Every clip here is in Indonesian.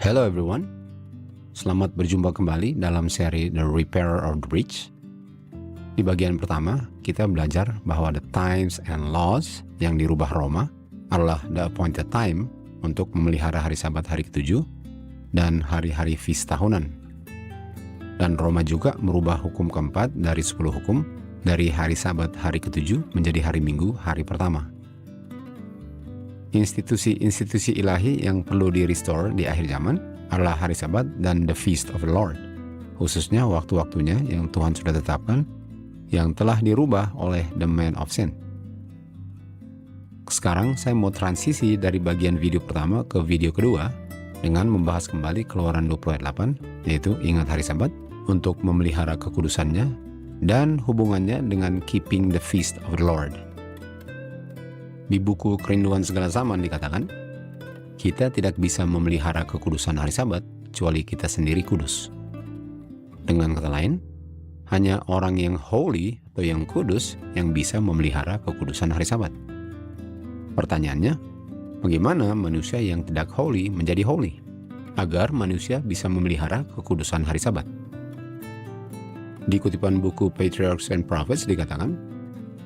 Hello everyone, selamat berjumpa kembali dalam seri The Repairer of the Breach. Di bagian pertama, kita belajar bahwa the times and laws yang dirubah Roma adalah the appointed time untuk memelihara hari Sabat hari ke-7 dan hari-hari feast tahunan. Dan Roma juga merubah hukum keempat dari 10 hukum dari hari Sabat hari ke-7 menjadi hari Minggu hari pertama. Institusi-institusi ilahi yang perlu di-restore di akhir zaman adalah hari Sabat dan the Feast of the Lord, khususnya waktu-waktunya yang Tuhan sudah tetapkan, yang telah dirubah oleh the man of sin. Sekarang saya mau transisi dari bagian video pertama ke video kedua dengan membahas kembali Keluaran 20 ayat 8, yaitu ingat hari Sabat untuk memelihara kekudusannya dan hubungannya dengan keeping the Feast of the Lord. Di buku Kerinduan Segala Zaman dikatakan, kita tidak bisa memelihara kekudusan hari Sabat kecuali kita sendiri kudus. Dengan kata lain, hanya orang yang holy atau yang kudus yang bisa memelihara kekudusan hari Sabat. Pertanyaannya, bagaimana manusia yang tidak holy menjadi holy agar manusia bisa memelihara kekudusan hari Sabat? Di kutipan buku Patriarchs and Prophets dikatakan,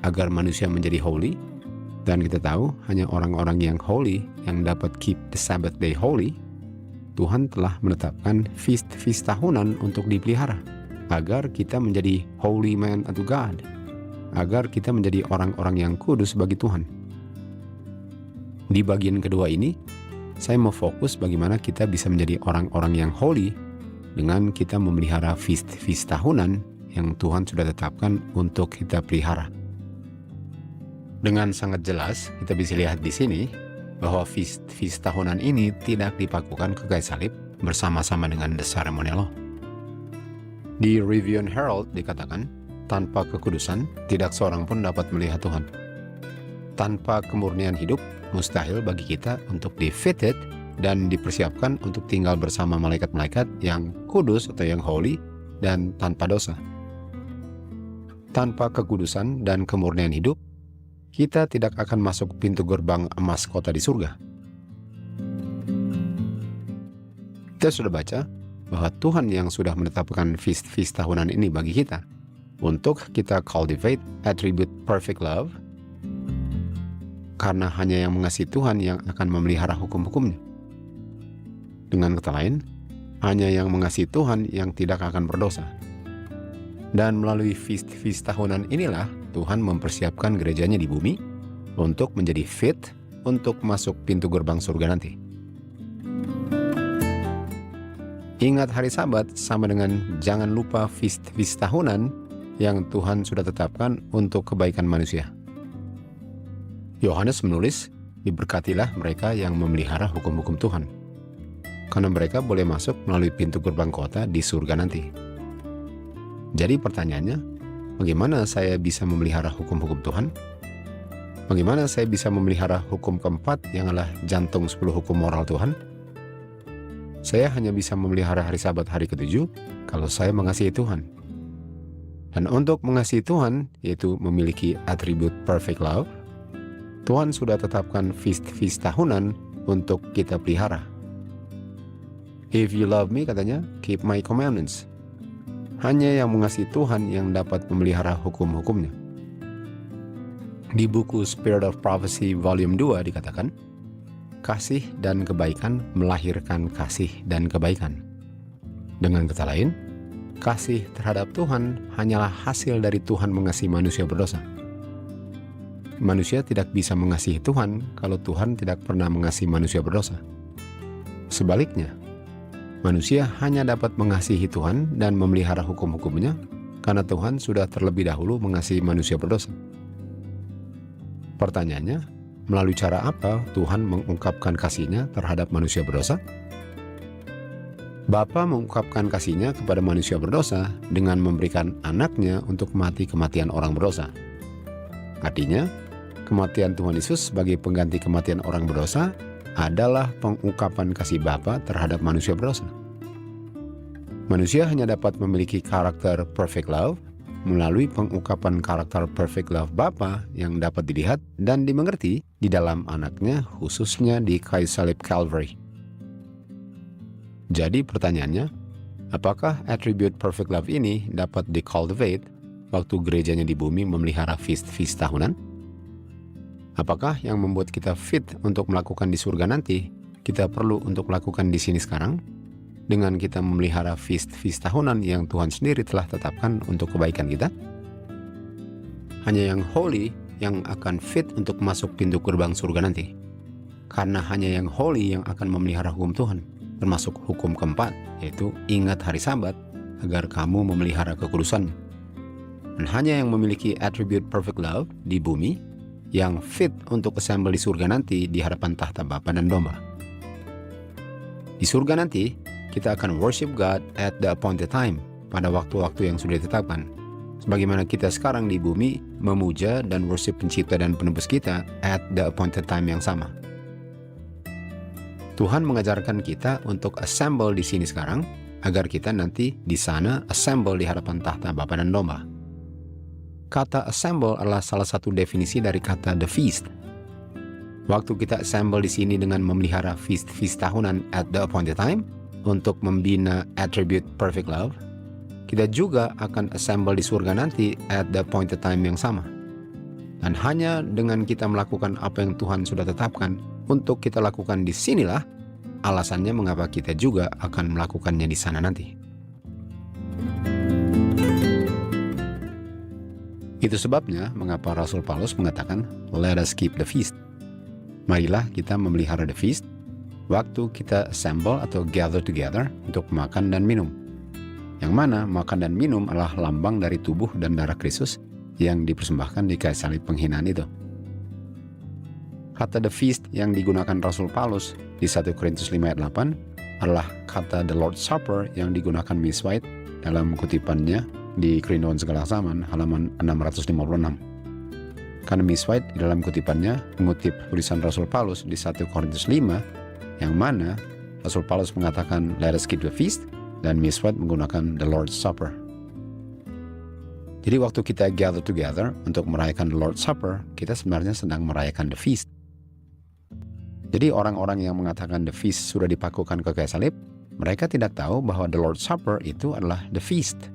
agar manusia menjadi holy. Dan kita tahu hanya orang-orang yang holy yang dapat keep the Sabbath day holy. Tuhan telah menetapkan feast tahunan untuk dipelihara agar kita menjadi holy man unto God, agar kita menjadi orang-orang yang kudus bagi Tuhan. Di bagian kedua ini, saya mau fokus bagaimana kita bisa menjadi orang-orang yang holy dengan kita memelihara feast tahunan yang Tuhan sudah tetapkan untuk kita pelihara. Dengan sangat jelas kita bisa lihat di sini bahwa feast tahunan ini tidak dipakukan ke kayu salib bersama-sama dengan the ceremonial law. Di Review and Herald dikatakan, tanpa kekudusan tidak seorang pun dapat melihat Tuhan. Tanpa kemurnian hidup mustahil bagi kita untuk di-fitted dan dipersiapkan untuk tinggal bersama malaikat-malaikat yang kudus atau yang holy dan tanpa dosa. Tanpa kekudusan dan kemurnian hidup, kita tidak akan masuk pintu gerbang emas kota di surga. Kita sudah baca bahwa Tuhan yang sudah menetapkan feast tahunan ini bagi kita untuk kita cultivate attribute perfect love, karena hanya yang mengasihi Tuhan yang akan memelihara hukum-hukumnya. Dengan kata lain, hanya yang mengasihi Tuhan yang tidak akan berdosa. Dan melalui feast tahunan inilah Tuhan mempersiapkan gerejanya di bumi untuk menjadi fit untuk masuk pintu gerbang surga nanti. Ingat hari Sabat sama dengan jangan lupa feast tahunan yang Tuhan sudah tetapkan untuk kebaikan manusia. Yohanes menulis, diberkatilah mereka yang memelihara hukum-hukum Tuhan, karena mereka boleh masuk melalui pintu gerbang kota di surga nanti. Jadi pertanyaannya, bagaimana saya bisa memelihara hukum-hukum Tuhan? Bagaimana saya bisa memelihara hukum keempat yang adalah jantung 10 hukum moral Tuhan? Saya hanya bisa memelihara hari Sabat hari ke-7 kalau saya mengasihi Tuhan. Dan untuk mengasihi Tuhan, yaitu memiliki atribut perfect love, Tuhan sudah tetapkan feast tahunan untuk kita pelihara. If you love me, katanya, keep my commandments. Hanya yang mengasihi Tuhan yang dapat memelihara hukum-hukumnya. Di buku Spirit of Prophecy Volume 2 dikatakan, kasih dan kebaikan melahirkan kasih dan kebaikan. Dengan kata lain, kasih terhadap Tuhan hanyalah hasil dari Tuhan mengasihi manusia berdosa. Manusia tidak bisa mengasihi Tuhan kalau Tuhan tidak pernah mengasihi manusia berdosa. Sebaliknya, manusia hanya dapat mengasihi Tuhan dan memelihara hukum-hukumnya karena Tuhan sudah terlebih dahulu mengasihi manusia berdosa. Pertanyaannya, melalui cara apa Tuhan mengungkapkan kasih-Nya terhadap manusia berdosa? Bapa mengungkapkan kasih-Nya kepada manusia berdosa dengan memberikan anaknya untuk mati kematian orang berdosa. Artinya, kematian Tuhan Yesus sebagai pengganti kematian orang berdosa adalah pengungkapan kasih Bapa terhadap manusia berdosa. Manusia hanya dapat memiliki karakter perfect love melalui pengungkapan karakter perfect love Bapa yang dapat dilihat dan dimengerti di dalam anaknya, khususnya di kayu salib Calvary. Jadi pertanyaannya, apakah attribute perfect love ini dapat di-cultivate waktu gerejanya di bumi memelihara feast-feast tahunan? Apakah yang membuat kita fit untuk melakukan di surga nanti, kita perlu untuk melakukan di sini sekarang? Dengan kita memelihara feast-feast tahunan yang Tuhan sendiri telah tetapkan untuk kebaikan kita? Hanya yang holy yang akan fit untuk masuk pintu gerbang surga nanti. Karena hanya yang holy yang akan memelihara hukum Tuhan, termasuk hukum keempat, yaitu ingat hari Sabat agar kamu memelihara kekudusan. Dan hanya yang memiliki attribute perfect love di bumi yang fit untuk assemble di surga nanti di hadapan tahta Bapa dan Domba. Di surga nanti, kita akan worship God at the appointed time, pada waktu-waktu yang sudah ditetapkan. Sebagaimana kita sekarang di bumi memuja dan worship pencipta dan penebus kita at the appointed time yang sama. Tuhan mengajarkan kita untuk assemble di sini sekarang, agar kita nanti di sana assemble di hadapan tahta Bapa dan Domba. Kata assemble adalah salah satu definisi dari kata the feast. Waktu kita assemble di sini dengan memelihara feast tahunan at the appointed time untuk membina attribute perfect love, kita juga akan assemble di surga nanti at the appointed time yang sama. Dan hanya dengan kita melakukan apa yang Tuhan sudah tetapkan untuk kita lakukan di sinilah alasannya mengapa kita juga akan melakukannya di sana nanti. Itu sebabnya mengapa Rasul Paulus mengatakan, let us keep the feast. Marilah kita memelihara the feast, waktu kita assemble atau gather together untuk makan dan minum. Yang mana makan dan minum adalah lambang dari tubuh dan darah Kristus yang dipersembahkan di kayu salib penghinaan itu. Kata the feast yang digunakan Rasul Paulus di 1 Korintus 5 ayat 8 adalah kata the Lord's Supper yang digunakan Miss White dalam kutipannya di Kerinduan Segala Zaman halaman 656. Karena Miss White di dalam kutipannya mengutip tulisan Rasul Paulus di 1 Korintus 5 yang mana Rasul Paulus mengatakan let us keep the feast dan Miss White menggunakan the Lord's Supper. Jadi waktu kita gather together untuk merayakan the Lord's Supper, kita sebenarnya sedang merayakan the feast. Jadi orang-orang yang mengatakan the feast sudah dipakukan ke kayu salib, mereka tidak tahu bahwa the Lord's Supper itu adalah the feast.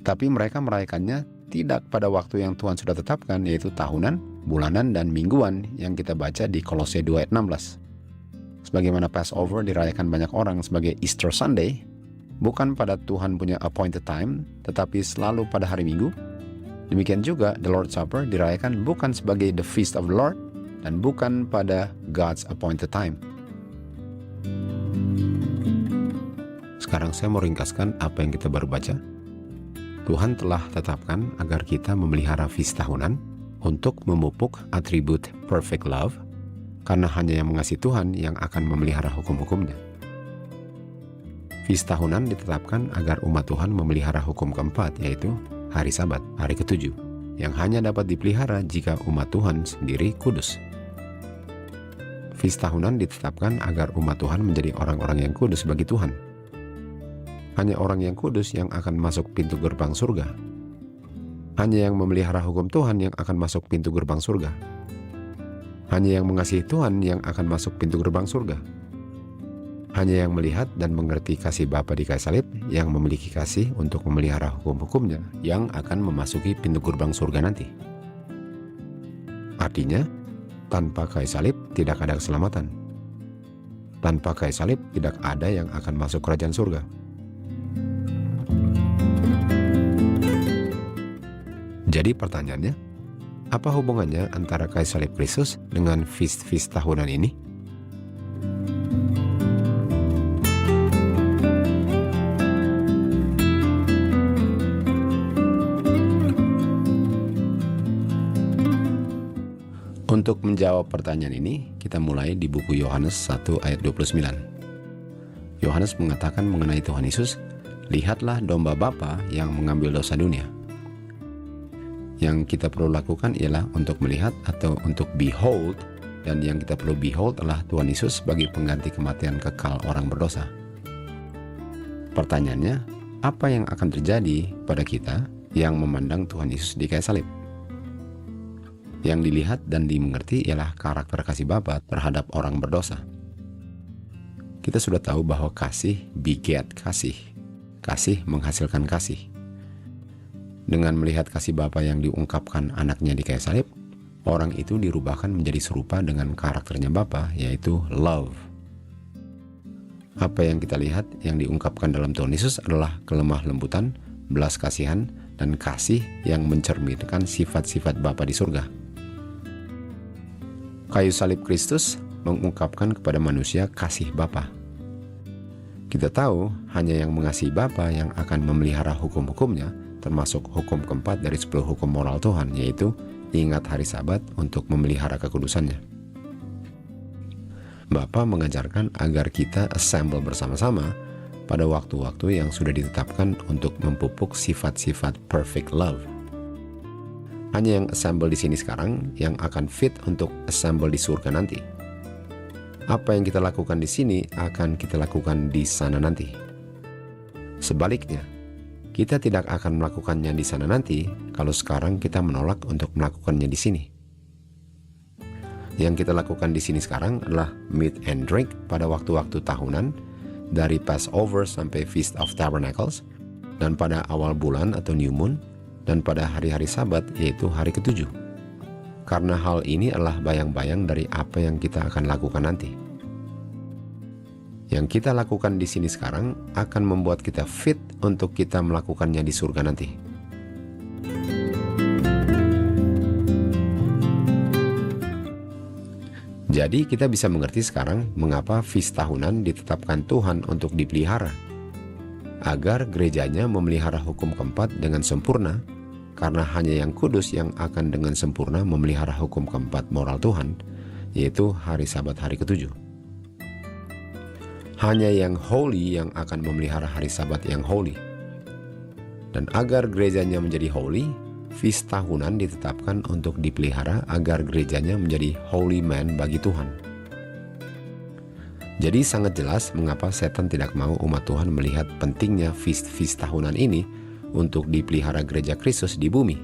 Tapi mereka merayakannya tidak pada waktu yang Tuhan sudah tetapkan, yaitu tahunan, bulanan, dan mingguan yang kita baca di Kolose 2 ayat 16. Sebagaimana Passover dirayakan banyak orang sebagai Easter Sunday, bukan pada Tuhan punya appointed time, tetapi selalu pada hari Minggu. Demikian juga the Lord's Supper dirayakan bukan sebagai the Feast of the Lord, dan bukan pada God's appointed time. Sekarang saya mau ringkaskan apa yang kita baru baca. Tuhan telah tetapkan agar kita memelihara feast tahunan untuk memupuk atribut perfect love, karena hanya yang mengasihi Tuhan yang akan memelihara hukum-hukumnya. Feast tahunan ditetapkan agar umat Tuhan memelihara hukum keempat, yaitu hari Sabat, hari ketujuh, yang hanya dapat dipelihara jika umat Tuhan sendiri kudus. Feast tahunan ditetapkan agar umat Tuhan menjadi orang-orang yang kudus bagi Tuhan. Hanya orang yang kudus yang akan masuk pintu gerbang surga. Hanya yang memelihara hukum Tuhan yang akan masuk pintu gerbang surga. Hanya yang mengasihi Tuhan yang akan masuk pintu gerbang surga. Hanya yang melihat dan mengerti kasih Bapa di kayu salib yang memiliki kasih untuk memelihara hukum-hukumnya yang akan memasuki pintu gerbang surga nanti. Artinya, tanpa kayu salib tidak ada keselamatan. Tanpa kayu salib tidak ada yang akan masuk kerajaan surga. Jadi pertanyaannya, apa hubungannya antara kayu salib Kristus dengan feast tahunan ini? Untuk menjawab pertanyaan ini, kita mulai di buku Yohanes 1 ayat 29. Yohanes mengatakan mengenai Tuhan Yesus, lihatlah domba Bapa yang mengambil dosa dunia. Yang kita perlu lakukan ialah untuk melihat atau untuk behold, dan yang kita perlu behold adalah Tuhan Yesus sebagai pengganti kematian kekal orang berdosa. Pertanyaannya, apa yang akan terjadi pada kita yang memandang Tuhan Yesus di kayu salib? Yang dilihat dan dimengerti ialah karakter kasih Bapa terhadap orang berdosa. kita sudah tahu bahwa kasih beget kasih. Kasih menghasilkan kasih. Dengan melihat kasih Bapa yang diungkapkan anaknya di kayu salib, orang itu dirubahkan menjadi serupa dengan karakternya Bapa, yaitu love. Apa yang kita lihat yang diungkapkan dalam Tuhan Yesus adalah kelemah lembutan, belas kasihan, dan kasih yang mencerminkan sifat-sifat Bapa di surga. Kayu salib Kristus mengungkapkan kepada manusia kasih Bapa. Kita tahu hanya yang mengasihi Bapa yang akan memelihara hukum-hukumnya, termasuk hukum keempat dari 10 hukum moral Tuhan, yaitu ingat hari Sabat untuk memelihara kekudusannya. Bapa mengajarkan agar kita assemble bersama-sama pada waktu-waktu yang sudah ditetapkan untuk memupuk sifat-sifat perfect love. Hanya yang assemble di sini sekarang yang akan fit untuk assemble di surga nanti. Apa yang kita lakukan di sini akan kita lakukan di sana nanti. Sebaliknya, kita tidak akan melakukannya di sana nanti kalau sekarang kita menolak untuk melakukannya di sini. Yang kita lakukan di sini sekarang adalah meat and drink pada waktu-waktu tahunan, dari Passover sampai Feast of Tabernacles, dan pada awal bulan atau new moon, dan pada hari-hari Sabat yaitu hari ke-7. Karena hal ini adalah bayang-bayang dari apa yang kita akan lakukan nanti. Yang kita lakukan di sini sekarang akan membuat kita fit untuk kita melakukannya di surga nanti. Jadi kita bisa mengerti sekarang mengapa feast tahunan ditetapkan Tuhan untuk dipelihara. Agar gerejanya memelihara hukum keempat dengan sempurna, karena hanya yang kudus yang akan dengan sempurna memelihara hukum keempat moral Tuhan, yaitu hari Sabat hari ke-7. Hanya yang holy yang akan memelihara hari Sabat yang holy. Dan agar gerejanya menjadi holy, feast tahunan ditetapkan untuk dipelihara agar gerejanya menjadi holy man bagi Tuhan. Jadi sangat jelas mengapa setan tidak mau umat Tuhan melihat pentingnya feast tahunan ini untuk dipelihara gereja Kristus di bumi.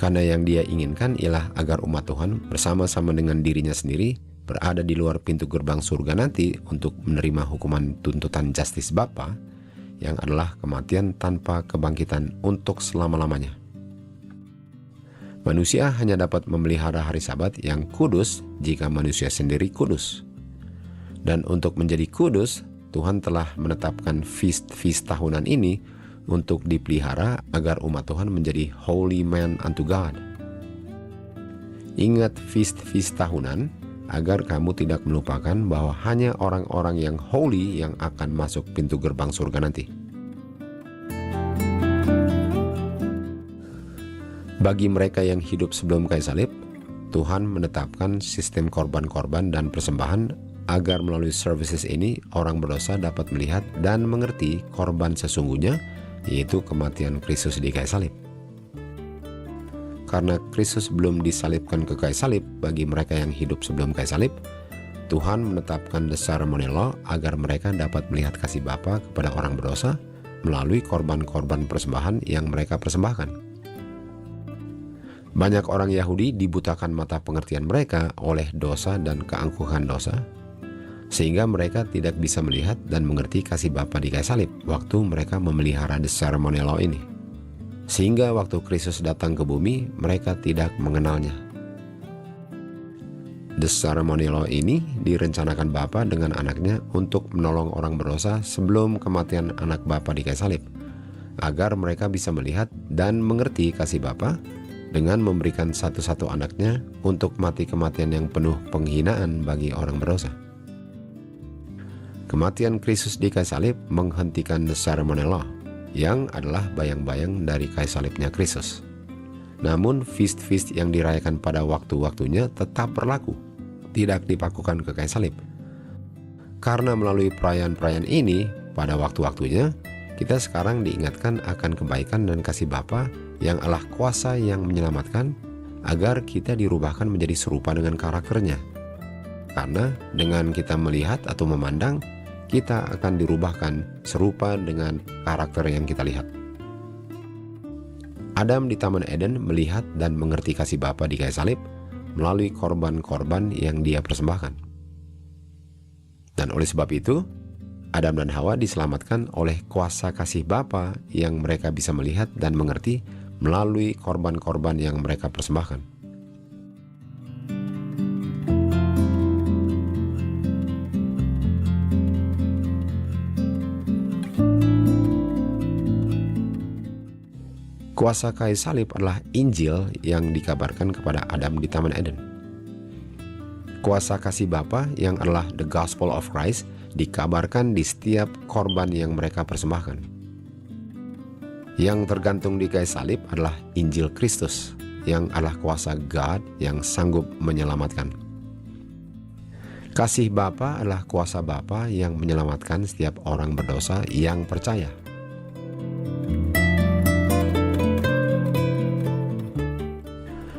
Karena yang dia inginkan ialah agar umat Tuhan bersama-sama dengan dirinya sendiri berada di luar pintu gerbang surga nanti untuk menerima hukuman tuntutan justice Bapa, yang adalah kematian tanpa kebangkitan untuk selama-lamanya. Manusia hanya dapat memelihara hari Sabat yang kudus jika manusia sendiri kudus. Dan untuk menjadi kudus, Tuhan telah menetapkan feast tahunan ini untuk dipelihara agar umat Tuhan menjadi holy man unto God. Ingat feast tahunan agar kamu tidak melupakan bahwa hanya orang-orang yang holy yang akan masuk pintu gerbang surga nanti. Bagi mereka yang hidup sebelum kayu salib, Tuhan menetapkan sistem korban-korban dan persembahan agar melalui services ini orang berdosa dapat melihat dan mengerti korban sesungguhnya, yaitu kematian Kristus di kayu salib. Karena Kristus belum disalibkan ke kayu salib bagi mereka yang hidup sebelum kayu salib, Tuhan menetapkan the ceremony law agar mereka dapat melihat kasih Bapa kepada orang berdosa melalui korban-korban persembahan yang mereka persembahkan. Banyak orang Yahudi dibutakan mata pengertian mereka oleh dosa dan keangkuhan dosa, sehingga mereka tidak bisa melihat dan mengerti kasih Bapa di kayu salib waktu mereka memelihara the ceremony law ini. Sehingga waktu Kristus datang ke bumi, mereka tidak mengenalnya. The ceremony law ini direncanakan Bapa dengan anaknya untuk menolong orang berdosa sebelum kematian anak Bapa di kayu salib, agar mereka bisa melihat dan mengerti kasih Bapa dengan memberikan satu-satu anaknya untuk mati kematian yang penuh penghinaan bagi orang berdosa. Kematian Kristus di kayu salib menghentikan the ceremony law, yang adalah bayang-bayang dari kayu salibnya Kristus. Namun feast yang dirayakan pada waktu-waktunya tetap berlaku, tidak dipakukan ke kayu salib. Karena melalui perayaan-perayaan ini pada waktu-waktunya, kita sekarang diingatkan akan kebaikan dan kasih Bapa yang adalah kuasa yang menyelamatkan, agar kita dirubahkan menjadi serupa dengan karakternya. Karena dengan kita melihat atau memandang, kita akan dirubahkan serupa dengan karakter yang kita lihat. Adam di Taman Eden melihat dan mengerti kasih Bapa di kayu salib melalui korban-korban yang dia persembahkan. Dan oleh sebab itu, Adam dan Hawa diselamatkan oleh kuasa kasih Bapa yang mereka bisa melihat dan mengerti melalui korban-korban yang mereka persembahkan. Kuasa kayu salib adalah Injil yang dikabarkan kepada Adam di Taman Eden. Kuasa kasih Bapa yang adalah the Gospel of Christ dikabarkan di setiap korban yang mereka persembahkan. Yang tergantung di kayu salib adalah Injil Kristus yang adalah kuasa God yang sanggup menyelamatkan. Kasih Bapa adalah kuasa Bapa yang menyelamatkan setiap orang berdosa yang percaya.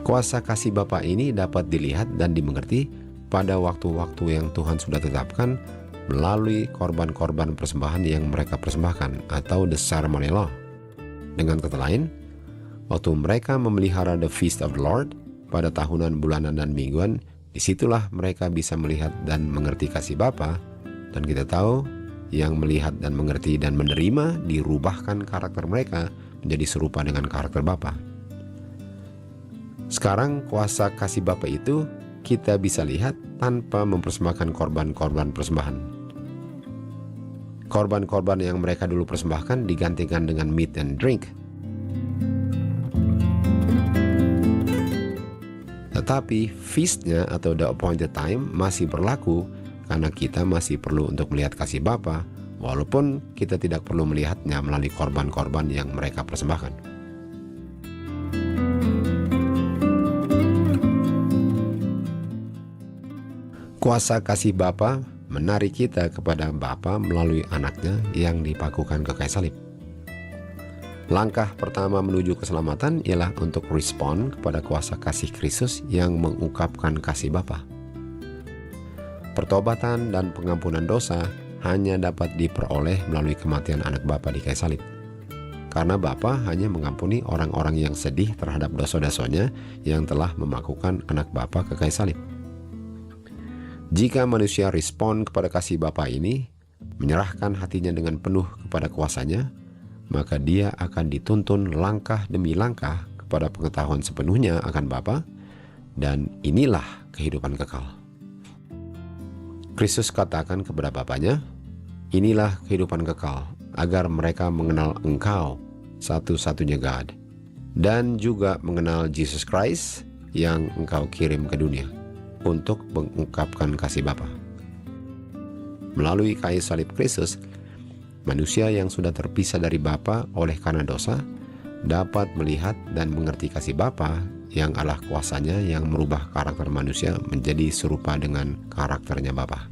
Kuasa kasih Bapa ini dapat dilihat dan dimengerti pada waktu-waktu yang Tuhan sudah tetapkan melalui korban-korban persembahan yang mereka persembahkan atau the ceremony law. Dengan kata lain, waktu mereka memelihara the feast of the Lord pada tahunan, bulanan, dan mingguan, disitulah mereka bisa melihat dan mengerti kasih Bapa. Dan kita tahu yang melihat dan mengerti dan menerima dirubahkan karakter mereka menjadi serupa dengan karakter Bapa. Sekarang kuasa kasih Bapa itu kita bisa lihat tanpa mempersembahkan korban-korban persembahan. Korban-korban yang mereka dulu persembahkan digantikan dengan meat and drink. Tetapi feastnya atau the appointed time masih berlaku karena kita masih perlu untuk melihat kasih Bapa, walaupun kita tidak perlu melihatnya melalui korban-korban yang mereka persembahkan. Kuasa kasih Bapa menarik kita kepada Bapa melalui anaknya yang dipakukan ke kayu salib. Langkah pertama menuju keselamatan ialah untuk respon kepada kuasa kasih Kristus yang mengungkapkan kasih Bapa. Pertobatan dan pengampunan dosa hanya dapat diperoleh melalui kematian anak Bapa di kayu salib. Karena Bapa hanya mengampuni orang-orang yang sedih terhadap dosa-dosanya yang telah memakukan anak Bapa ke kayu salib. Jika manusia respon kepada kasih Bapa ini, menyerahkan hatinya dengan penuh kepada kuasanya, maka dia akan dituntun langkah demi langkah kepada pengetahuan sepenuhnya akan Bapa, dan inilah kehidupan kekal. Kristus katakan kepada Bapanya, inilah kehidupan kekal, agar mereka mengenal Engkau, satu-satunya God, dan juga mengenal Jesus Christ yang Engkau kirim ke dunia untuk mengungkapkan kasih Bapa. Melalui kayu salib Kristus, manusia yang sudah terpisah dari Bapa oleh karena dosa dapat melihat dan mengerti kasih Bapa yang adalah kuasanya yang merubah karakter manusia menjadi serupa dengan karakternya Bapa.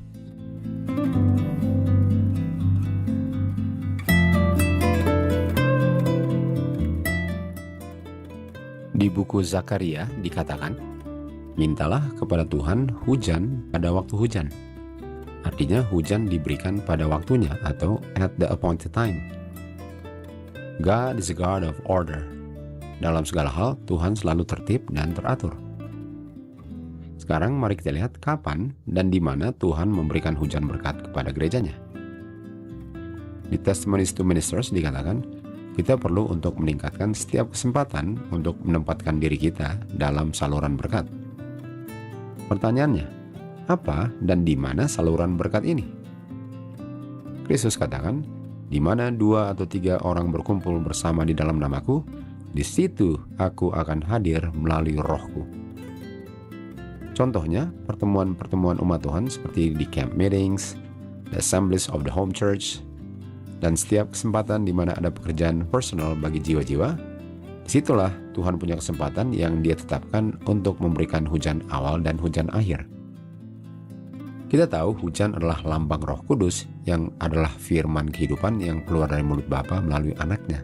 Di buku Zakaria dikatakan, mintalah kepada Tuhan hujan pada waktu hujan. Artinya hujan diberikan pada waktunya atau at the appointed time. God is a God of order. Dalam segala hal, Tuhan selalu tertib dan teratur. Sekarang mari kita lihat kapan dan di mana Tuhan memberikan hujan berkat kepada gerejanya. Di Testimonies to Ministers dikatakan, kita perlu untuk meningkatkan setiap kesempatan untuk menempatkan diri kita dalam saluran berkat. Pertanyaannya, apa dan di mana saluran berkat ini? Kristus katakan, di mana 2 atau 3 orang berkumpul bersama di dalam namaku, di situ aku akan hadir melalui rohku. Contohnya, pertemuan-pertemuan umat Tuhan seperti di camp meetings, the assemblies of the home church, dan setiap kesempatan di mana ada pekerjaan personal bagi jiwa-jiwa, disitulah Tuhan punya kesempatan yang Dia tetapkan untuk memberikan hujan awal dan hujan akhir. Kita tahu hujan adalah lambang Roh Kudus yang adalah firman kehidupan yang keluar dari mulut Bapa melalui anaknya.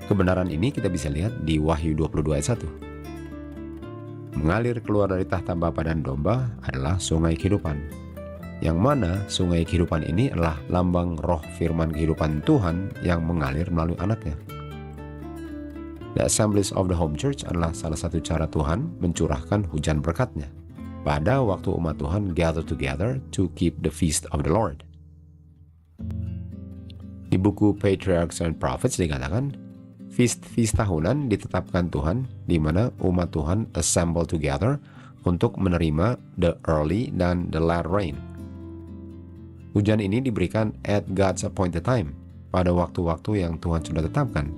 Kebenaran ini kita bisa lihat di Wahyu 22 ayat 1. Mengalir keluar dari tahta Bapa dan Domba adalah sungai kehidupan, yang mana sungai kehidupan ini adalah lambang roh firman kehidupan Tuhan yang mengalir melalui anaknya. The Assemblies of the Home Church adalah salah satu cara Tuhan mencurahkan hujan berkat-Nya. pada waktu umat Tuhan gather together to keep the feast of the Lord. Di buku Patriarchs and Prophets dikatakan, feast tahunan ditetapkan Tuhan di mana umat Tuhan assemble together untuk menerima the early dan the late rain. Hujan ini diberikan at God's appointed time, pada waktu-waktu yang Tuhan sudah tetapkan.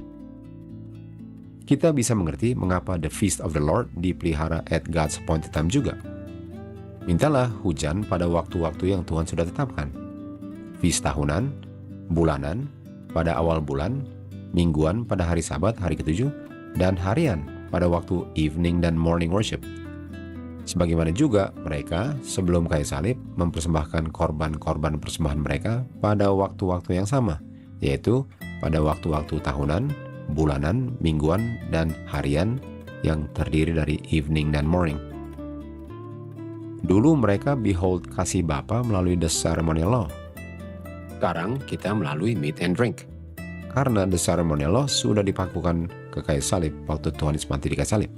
Kita bisa mengerti mengapa the feast of the Lord dipelihara at God's appointed time juga. Mintalah hujan pada waktu-waktu yang Tuhan sudah tetapkan. Feast tahunan, bulanan, pada awal bulan, mingguan pada hari Sabat, hari ke-7, dan harian pada waktu evening dan morning worship. Sebagaimana juga mereka sebelum kayu salib mempersembahkan korban-korban persembahan mereka pada waktu-waktu yang sama, yaitu pada waktu-waktu tahunan, bulanan, mingguan, dan harian yang terdiri dari evening dan morning. Dulu mereka behold kasih Bapa melalui the ceremonial law. Sekarang kita melalui meat and drink, karena the ceremonial law sudah dipakukan ke kayu salib waktu Tuhan Yesus mati di kayu salib.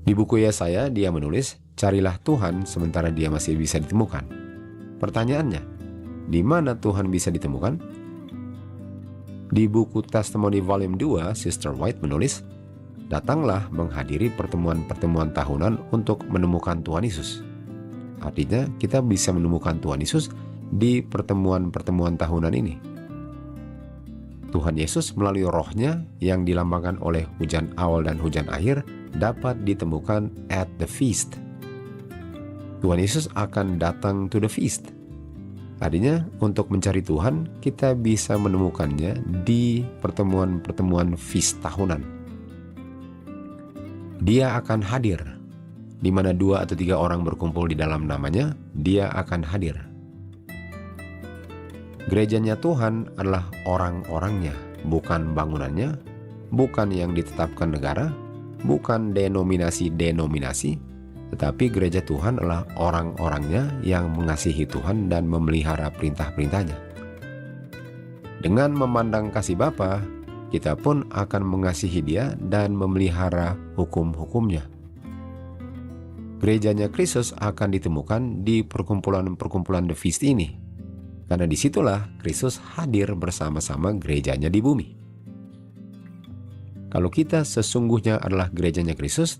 Di buku Yesaya dia menulis, carilah Tuhan sementara dia masih bisa ditemukan. Pertanyaannya, di mana Tuhan bisa ditemukan? Di buku Testimony Volume 2, Sister White menulis, datanglah menghadiri pertemuan-pertemuan tahunan untuk menemukan Tuhan Yesus. Artinya, kita bisa menemukan Tuhan Yesus di pertemuan-pertemuan tahunan ini. Tuhan Yesus melalui rohnya yang dilambangkan oleh hujan awal dan hujan akhir dapat ditemukan at the feast. Tuhan Yesus akan datang to the feast. Artinya, untuk mencari Tuhan, kita bisa menemukannya di pertemuan-pertemuan feast tahunan. Dia akan hadir. Di mana 2 atau 3 orang berkumpul di dalam namanya, dia akan hadir. Gerejanya Tuhan adalah orang-orangnya, bukan bangunannya, bukan yang ditetapkan negara, bukan denominasi-denominasi, tetapi gereja Tuhan adalah orang-orangnya yang mengasihi Tuhan dan memelihara perintah-perintahnya. Dengan memandang kasih Bapa, kita pun akan mengasihi Dia dan memelihara hukum-hukumnya. Gerejanya Kristus akan ditemukan di perkumpulan-perkumpulan the feast ini, karena disitulah Kristus hadir bersama-sama gerejanya di bumi. Kalau kita sesungguhnya adalah gerejanya Kristus,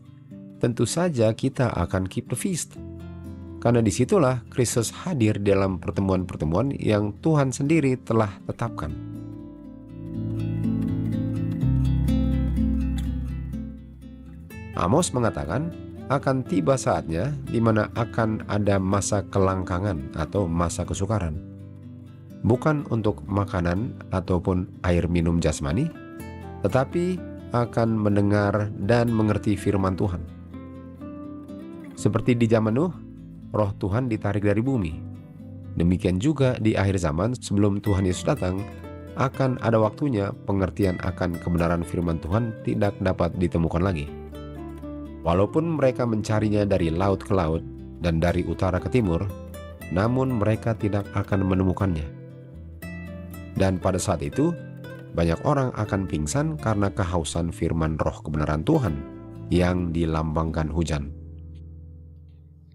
tentu saja kita akan keep the feast. Karena disitulah Kristus hadir dalam pertemuan-pertemuan yang Tuhan sendiri telah tetapkan. Amos mengatakan, akan tiba saatnya di mana akan ada masa kelangkangan atau masa kesukaran. Bukan untuk makanan ataupun air minum jasmani, tetapi akan mendengar dan mengerti firman Tuhan. Seperti di zaman Nuh, roh Tuhan ditarik dari bumi. Demikian juga di akhir zaman sebelum Tuhan Yesus datang, akan ada waktunya pengertian akan kebenaran firman Tuhan tidak dapat ditemukan lagi. Walaupun mereka mencarinya dari laut ke laut dan dari utara ke timur, namun mereka tidak akan menemukannya. Dan pada saat itu, banyak orang akan pingsan karena kehausan firman roh kebenaran Tuhan yang dilambangkan hujan.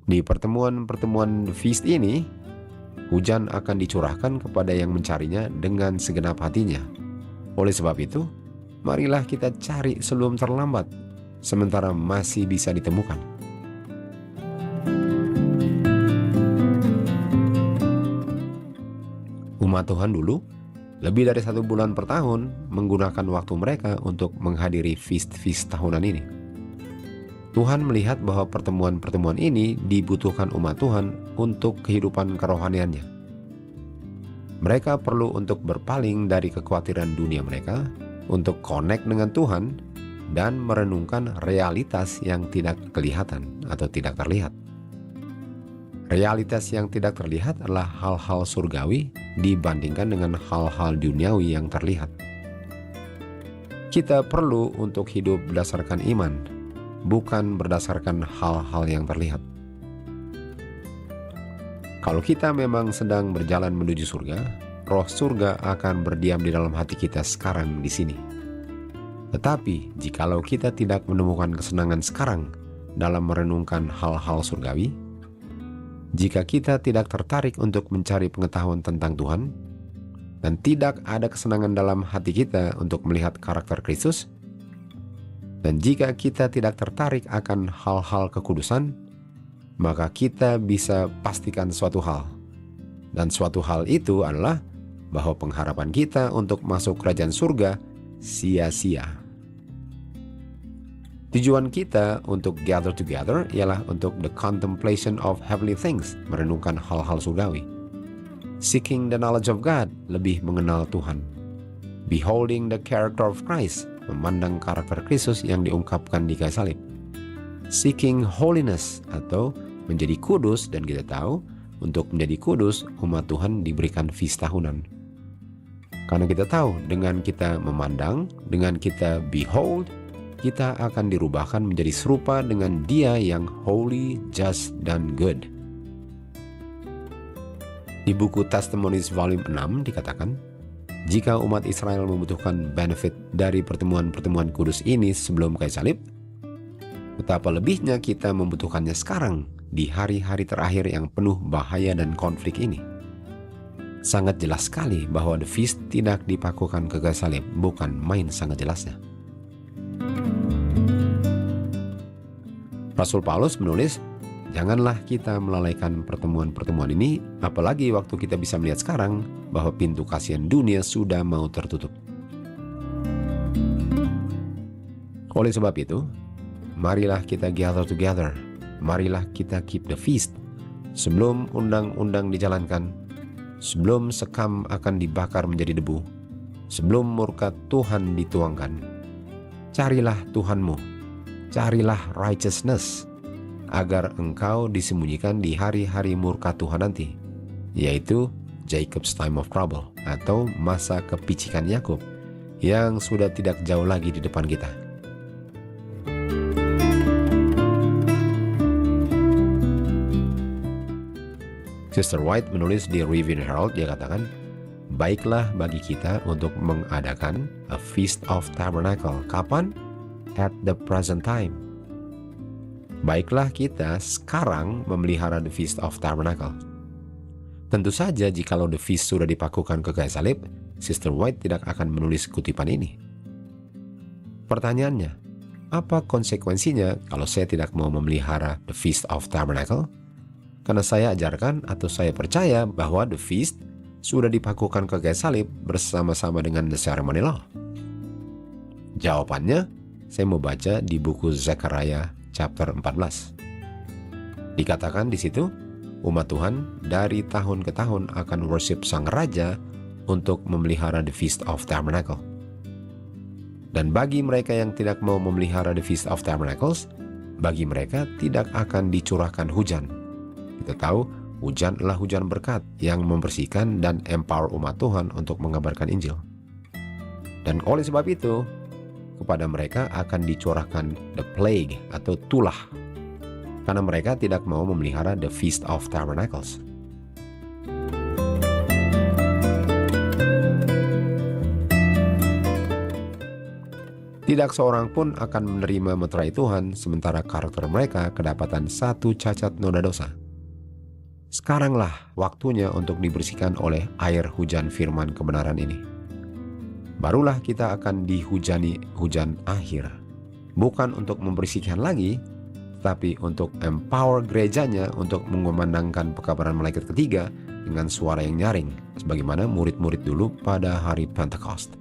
Di pertemuan-pertemuan feast ini, hujan akan dicurahkan kepada yang mencarinya dengan segenap hatinya. Oleh sebab itu, marilah kita cari sebelum terlambat, sementara masih bisa ditemukan. Umat Tuhan dulu lebih dari 1 bulan per tahun menggunakan waktu mereka untuk menghadiri feast tahunan ini. Tuhan melihat bahwa pertemuan-pertemuan ini dibutuhkan umat Tuhan untuk kehidupan kerohaniannya. Mereka perlu untuk berpaling dari kekhawatiran dunia mereka, untuk connect dengan Tuhan, dan merenungkan realitas yang tidak kelihatan atau tidak terlihat. Realitas yang tidak terlihat adalah hal-hal surgawi dibandingkan dengan hal-hal duniawi yang terlihat. Kita perlu untuk hidup berdasarkan iman, bukan berdasarkan hal-hal yang terlihat. Kalau kita memang sedang berjalan menuju surga, roh surga akan berdiam di dalam hati kita sekarang di sini. Tetapi jikalau kita tidak menemukan kesenangan sekarang dalam merenungkan hal-hal surgawi, jika kita tidak tertarik untuk mencari pengetahuan tentang Tuhan, dan tidak ada kesenangan dalam hati kita untuk melihat karakter Kristus, dan jika kita tidak tertarik akan hal-hal kekudusan, maka kita bisa pastikan suatu hal. Dan suatu hal itu adalah bahwa pengharapan kita untuk masuk kerajaan surga sia-sia. Tujuan kita untuk gather together ialah untuk the contemplation of heavenly things, merenungkan hal-hal surgawi. Seeking the knowledge of God, lebih mengenal Tuhan. Beholding the character of Christ, memandang karakter Kristus yang diungkapkan di kayu salib. Seeking holiness, atau menjadi kudus, dan kita tahu untuk menjadi kudus umat Tuhan diberikan feast tahunan. Karena kita tahu dengan kita memandang, dengan kita behold, kita akan dirubahkan menjadi serupa dengan Dia yang holy, just, dan good. Di buku Testimonies volume 6 dikatakan, jika umat Israel membutuhkan benefit dari pertemuan-pertemuan kudus ini sebelum kayu salib, betapa lebihnya kita membutuhkannya sekarang di hari-hari terakhir yang penuh bahaya dan konflik ini. Sangat jelas sekali bahwa the feast tidak dipakukan ke kayu salib, bukan main sangat jelasnya. Rasul Paulus menulis, janganlah kita melalaikan pertemuan-pertemuan ini, apalagi waktu kita bisa melihat sekarang bahwa pintu kasihan dunia sudah mau tertutup. Oleh sebab itu, marilah kita gather together, marilah kita keep the feast, sebelum undang-undang dijalankan, sebelum sekam akan dibakar menjadi debu, sebelum murka Tuhan dituangkan. Carilah Tuhanmu, carilah righteousness, agar engkau disembunyikan di hari-hari murka Tuhan nanti, yaitu Jacob's time of trouble, atau masa kepicikan Yakub yang sudah tidak jauh lagi di depan kita. Sister White menulis di Review Herald, dia katakan, baiklah bagi kita untuk mengadakan a Feast of Tabernacle. Kapan? At the present time. Baiklah kita sekarang memelihara the Feast of Tabernacle. Tentu saja jikalau the feast sudah dipakukan ke kayu salib, Sister White tidak akan menulis kutipan ini. Pertanyaannya, apa konsekuensinya kalau saya tidak mau memelihara the Feast of Tabernacle? Karena saya ajarkan atau saya percaya bahwa the feast sudah dipakukan ke kayu salib bersama-sama dengan the ceremony law. Jawabannya, saya mau baca di buku Zechariah chapter 14. Dikatakan di situ, umat Tuhan dari tahun ke tahun akan worship Sang Raja untuk memelihara the Feast of Tabernacle. Dan bagi mereka yang tidak mau memelihara the Feast of Tabernacles, bagi mereka tidak akan dicurahkan hujan. Kita tahu hujan adalah hujan berkat yang membersihkan dan empower umat Tuhan untuk mengabarkan Injil. Dan oleh sebab itu, kepada mereka akan dicurahkan the plague atau tulah, karena mereka tidak mau memelihara the Feast of Tabernacles. Tidak seorang pun akan menerima meterai Tuhan sementara karakter mereka kedapatan satu cacat noda dosa. Sekaranglah waktunya untuk dibersihkan oleh air hujan firman kebenaran ini. Barulah kita akan dihujani hujan akhir, bukan untuk membersihkan lagi, tapi untuk empower gerejanya untuk mengumandangkan pekabaran malaikat ketiga dengan suara yang nyaring, sebagaimana murid-murid dulu pada hari Pentecost.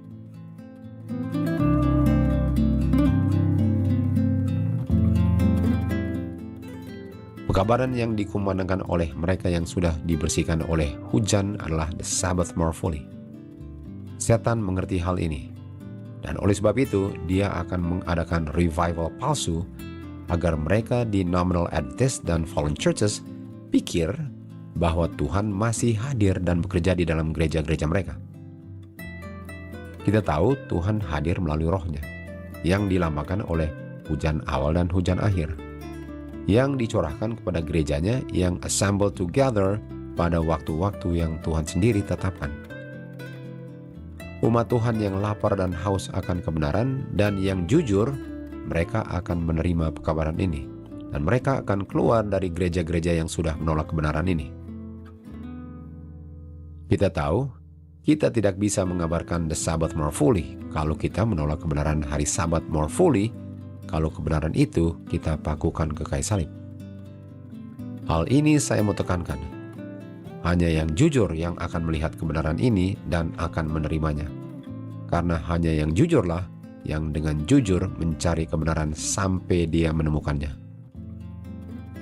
Pekabaran yang dikumandangkan oleh mereka yang sudah dibersihkan oleh hujan adalah the Sabbath more fully. Setan mengerti hal ini, dan oleh sebab itu dia akan mengadakan revival palsu agar mereka di nominal Adventist dan fallen churches pikir bahwa Tuhan masih hadir dan bekerja di dalam gereja-gereja mereka. Kita tahu Tuhan hadir melalui rohnya, yang dilambangkan oleh hujan awal dan hujan akhir, yang dicurahkan kepada gerejanya yang assemble together pada waktu-waktu yang Tuhan sendiri tetapkan. Umat Tuhan yang lapar dan haus akan kebenaran dan yang jujur, mereka akan menerima pekabaran ini. Dan mereka akan keluar dari gereja-gereja yang sudah menolak kebenaran ini. Kita tahu, kita tidak bisa mengabarkan the Sabbath more fully kalau kita menolak kebenaran hari Sabat more fully, kalau kebenaran itu kita pakukan ke kayu salib. Hal ini saya mau tekankan. Hanya yang jujur yang akan melihat kebenaran ini dan akan menerimanya. Karena hanya yang jujurlah yang dengan jujur mencari kebenaran sampai dia menemukannya.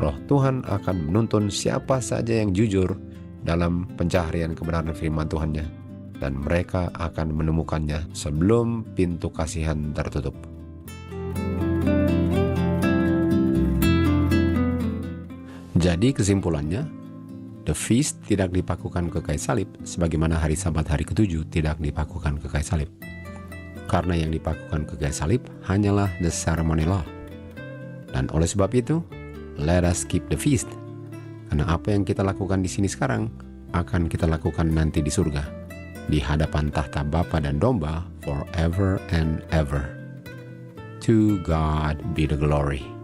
Roh Tuhan akan menuntun siapa saja yang jujur dalam pencaharian kebenaran firman Tuhan-Nya, dan mereka akan menemukannya sebelum pintu kasihan tertutup. Jadi kesimpulannya, the feast tidak dipakukan ke kayu salib, sebagaimana hari Sabat hari ke-7 tidak dipakukan ke kayu salib. Karena yang dipakukan ke kayu salib hanyalah the ceremony law. Dan oleh sebab itu, let us keep the feast. Karena apa yang kita lakukan di sini sekarang akan kita lakukan nanti di surga, di hadapan tahta Bapa dan Domba forever and ever. To God be the glory.